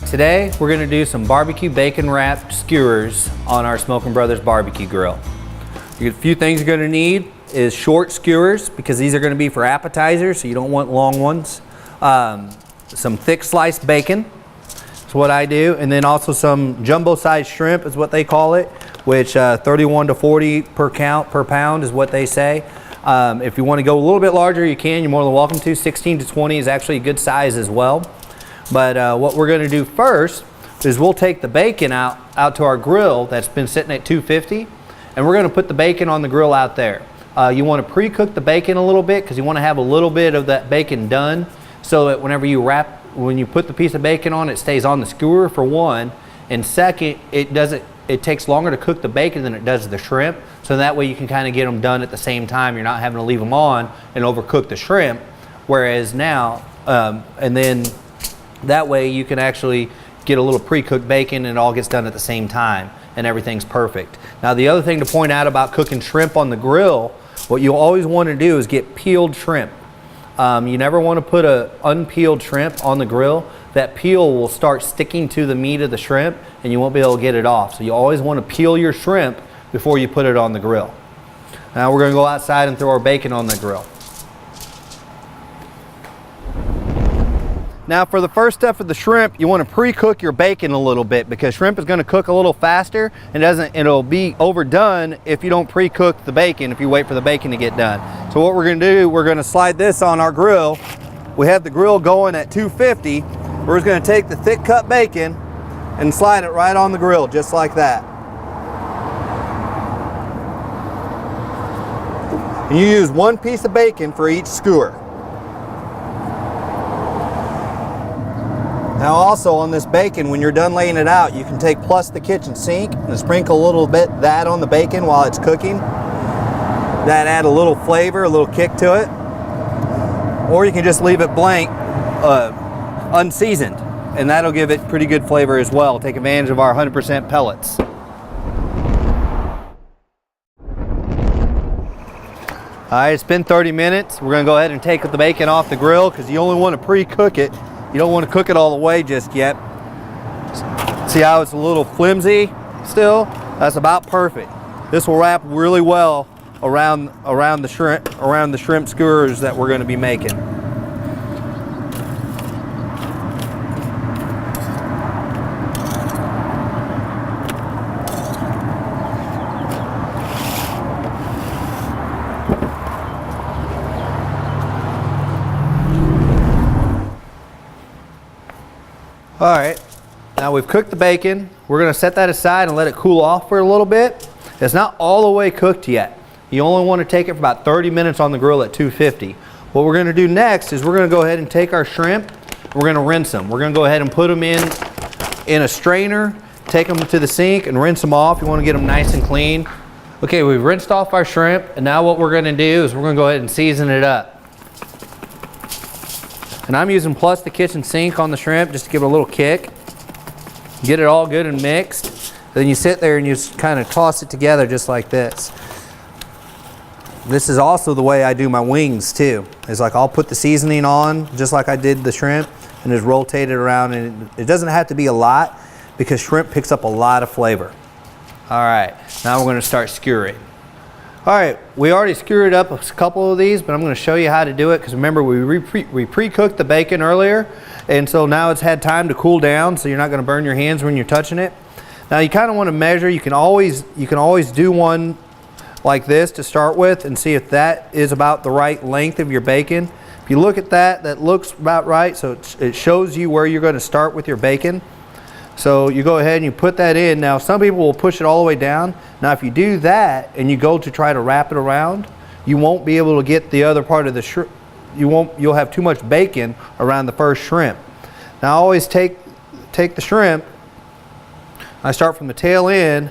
Today we're going to do some barbecue bacon wrapped skewers on our Smokin' Brothers barbecue grill. A few things you're going to need is short skewers, because these are going to be for appetizers, so you don't want long ones. Some thick sliced bacon is what I do, and then also some jumbo sized shrimp is what they call it, which 31 to 40 per pound is what they say. If you want to go a little bit larger, you can. You're more than welcome to. 16 to 20 is actually a good size as well. But what we're going to do first is we'll take the bacon out to our grill that's been sitting at 250, and we're going to put the bacon on the grill out there. You want to pre-cook the bacon a little bit, because you want to have a little bit of that bacon done, so that whenever you when you put the piece of bacon on, it stays on the skewer for one, and second, it takes longer to cook the bacon than it does the shrimp, so that way you can kind of get them done at the same time. You're not having to leave them on and overcook the shrimp, whereas now, and then that way you can actually get a little pre-cooked bacon and it all gets done at the same time and everything's perfect. Now the other thing to point out about cooking shrimp on the grill, what you always want to do is get peeled shrimp. You never want to put an unpeeled shrimp on the grill. That peel will start sticking to the meat of the shrimp and you won't be able to get it off. So you always want to peel your shrimp before you put it on the grill. Now we're going to go outside and throw our bacon on the grill. Now for the first step of the shrimp, you want to pre-cook your bacon a little bit, because shrimp is going to cook a little faster and it'll be overdone if you don't pre-cook the bacon, if you wait for the bacon to get done. So what we're going to do, we're going to slide this on our grill. We have the grill going at 250. We're just going to take the thick cut bacon and slide it right on the grill, just like that. And you use one piece of bacon for each skewer. Now also on this bacon, when you're done laying it out, you can take plus the kitchen sink and sprinkle a little bit that on the bacon while it's cooking. That add a little flavor, a little kick to it. Or you can just leave it blank, unseasoned, and that'll give it pretty good flavor as well. Take advantage of our 100% pellets. All right, it's been 30 minutes. We're gonna go ahead and take the bacon off the grill, because you only want to pre-cook it. You don't want to cook it all the way just yet. See how it's a little flimsy still? That's about perfect. This will wrap really well around the shrimp skewers that we're going to be making. All right, now we've cooked the bacon. We're going to set that aside and let it cool off for a little bit. It's not all the way cooked yet. You only want to take it for about 30 minutes on the grill at 250. What we're going to do next is we're going to go ahead and take our shrimp. We're going to rinse them. We're going to go ahead and put them in a strainer, take them to the sink and rinse them off. You want to get them nice and clean. Okay, we've rinsed off our shrimp, and now what we're going to do is we're going to go ahead and season it up. And I'm using plus the kitchen sink on the shrimp just to give it a little kick. Get it all good and mixed. Then you sit there and you just kind of toss it together just like this. This is also the way I do my wings too. It's like I'll put the seasoning on just like I did the shrimp and just rotate it around, and it doesn't have to be a lot because shrimp picks up a lot of flavor. All right, now we're going to start skewering. All right, we already skewered up a couple of these, but I'm going to show you how to do it, because remember we pre-cooked the bacon earlier, and so now it's had time to cool down, so you're not going to burn your hands when you're touching it. Now you kind of want to measure. You can always do one like this to start with and see if that is about the right length of your bacon. If you look at that, that looks about right, so it shows you where you're going to start with your bacon. So you go ahead and you put that in. Now some people will push it all the way down. Now if you do that and you go to try to wrap it around, you won't be able to get the other part of the shrimp. You'll have too much bacon around the first shrimp. Now I always take the shrimp, I start from the tail end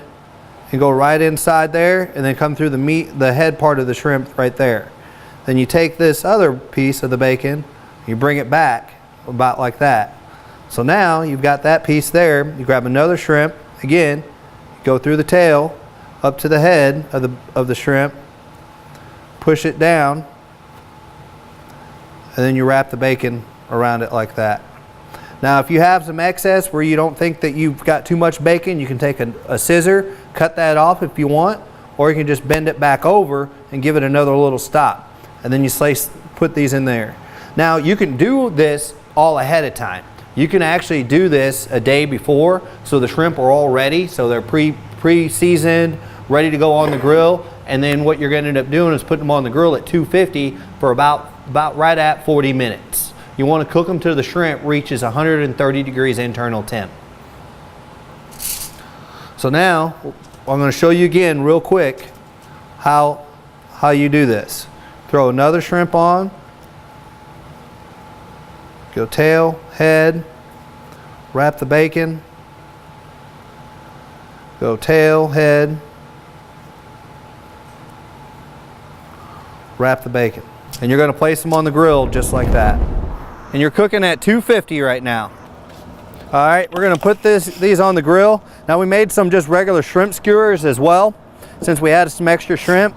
and go right inside there, and then come through the head part of the shrimp right there. Then you take this other piece of the bacon, you bring it back about like that. So now you've got that piece there. You grab another shrimp, again, go through the tail up to the head of the shrimp, push it down, and then you wrap the bacon around it like that. Now if you have some excess where you don't think that you've got too much bacon, you can take a scissor, cut that off if you want, or you can just bend it back over and give it another little stop. And then you put these in there. Now you can do this all ahead of time. You can actually do this a day before, so the shrimp are all ready, so they're pre-seasoned, ready to go on the grill. And then what you're going to end up doing is putting them on the grill at 250 for about right at 40 minutes. You want to cook them till the shrimp reaches 130 degrees internal temp. So now I'm going to show you again real quick how you do this. Throw another shrimp on. Go tail, head, wrap the bacon. Go tail, head, wrap the bacon. And you're going to place them on the grill just like that. And you're cooking at 250 right now. All right, we're going to put these on the grill. Now we made some just regular shrimp skewers as well, since we added some extra shrimp.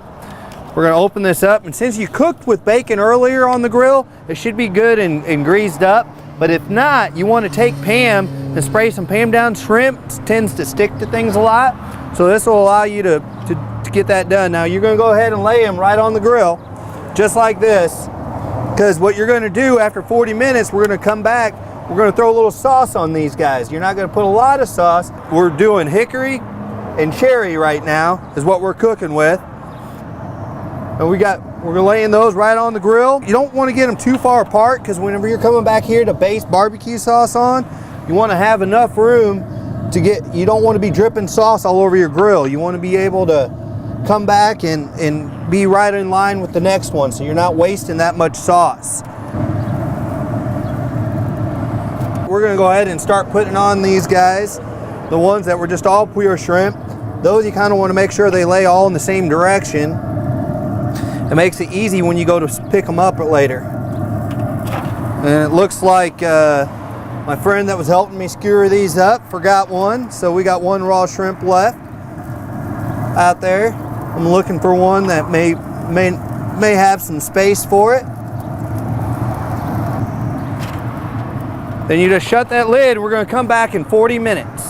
We're going to open this up, and since you cooked with bacon earlier on the grill, it should be good and greased up. But if not, you want to take Pam and spray some Pam down. Shrimp tends to stick to things a lot, so this will allow you to get that done. Now you're going to go ahead and lay them right on the grill, just like this, because what you're going to do after 40 minutes, we're going to come back, we're going to throw a little sauce on these guys. You're not going to put a lot of sauce. We're doing hickory and cherry right now is what we're cooking with. And we're laying those right on the grill. You don't want to get them too far apart, because whenever you're coming back here to base barbecue sauce on, you want to have enough room to you don't want to be dripping sauce all over your grill. You want to be able to come back and be right in line with the next one, so you're not wasting that much sauce. We're going to go ahead and start putting on these guys, the ones that were just all pure shrimp. Those you kind of want to make sure they lay all in the same direction. It makes it easy when you go to pick them up later. And it looks like my friend that was helping me skewer these up forgot one, so we got one raw shrimp left out there. I'm looking for one that may have some space for it. Then you just shut that lid. We're going to come back in 40 minutes.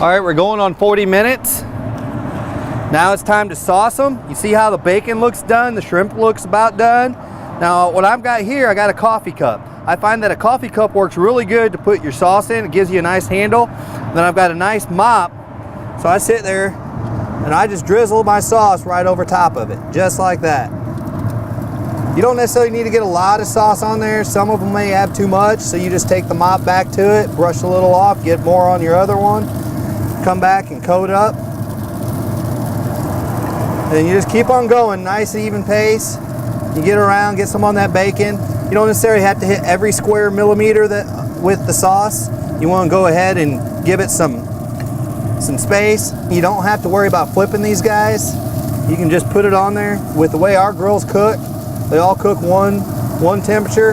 All right, we're going on 40 minutes. Now it's time to sauce them. You see how the bacon looks done, the shrimp looks about done. Now what I've got here, I got a coffee cup. I find that a coffee cup works really good to put your sauce in. It gives you a nice handle. Then I've got a nice mop. So I sit there and I just drizzle my sauce right over top of it, just like that. You don't necessarily need to get a lot of sauce on there. Some of them may have too much, so you just take the mop back to it, brush a little off, get more on your other one, come back and coat up. And then you just keep on going, nice even pace. You get around, get some on that bacon. You don't necessarily have to hit every square millimeter with the sauce. You want to go ahead and give it some space. You don't have to worry about flipping these guys. You can just put it on there. With the way our grills cook, they all cook one temperature,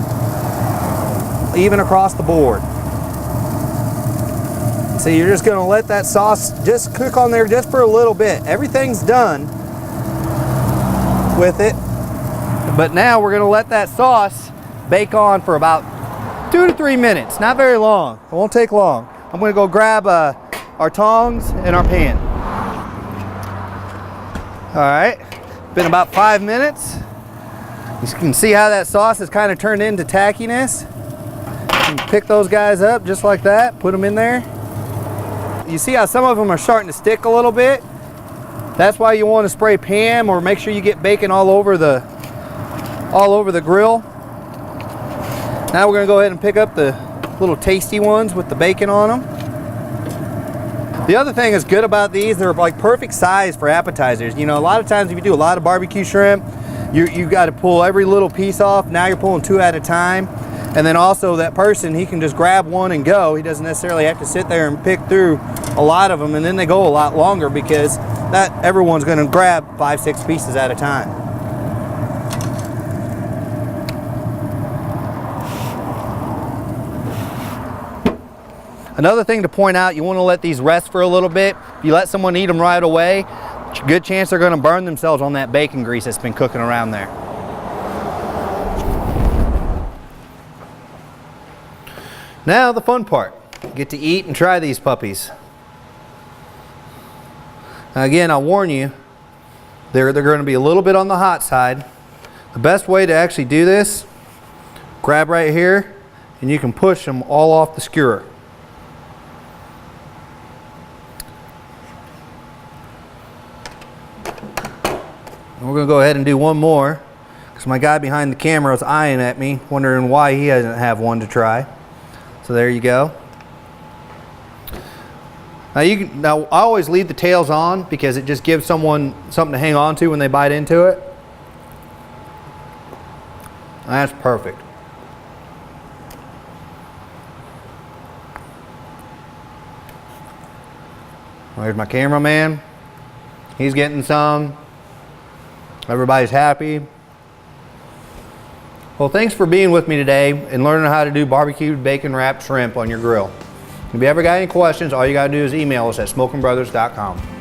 even across the board. So you're just going to let that sauce just cook on there just for a little bit. Everything's done with it, but now we're going to let that sauce bake on for about 2 to 3 minutes. Not very long. It won't take long. I'm going to go grab our tongs and our pan. All right, been about 5 minutes. You can see how that sauce has kind of turned into tackiness. You can pick those guys up just like that, put them in there. You see how some of them are starting to stick a little bit? That's why you want to spray Pam, or make sure you get bacon all over the grill. Now we're going to go ahead and pick up the little tasty ones with the bacon on them. The other thing that's good about these, they're like perfect size for appetizers. You know, a lot of times if you do a lot of barbecue shrimp, you got to pull every little piece off. Now you're pulling 2 at a time. And then also that person, he can just grab one and go. He doesn't necessarily have to sit there and pick through a lot of them, and then they go a lot longer because everyone's going to grab 5, 6 pieces at a time. Another thing to point out, you want to let these rest for a little bit. If you let someone eat them right away, good chance they're going to burn themselves on that bacon grease that's been cooking around there. Now the fun part. Get to eat and try these puppies. Now again, I'll warn you, they're going to be a little bit on the hot side. The best way to actually do this, grab right here, and you can push them all off the skewer. And we're going to go ahead and do one more, because my guy behind the camera is eyeing at me, wondering why he doesn't have one to try. So there you go. Now I always leave the tails on because it just gives someone something to hang on to when they bite into it. That's perfect. There's my cameraman. He's getting some. Everybody's happy. Well, thanks for being with me today and learning how to do barbecued bacon wrapped shrimp on your grill. If you ever got any questions, all you got to do is email us at smokingbrothers.com.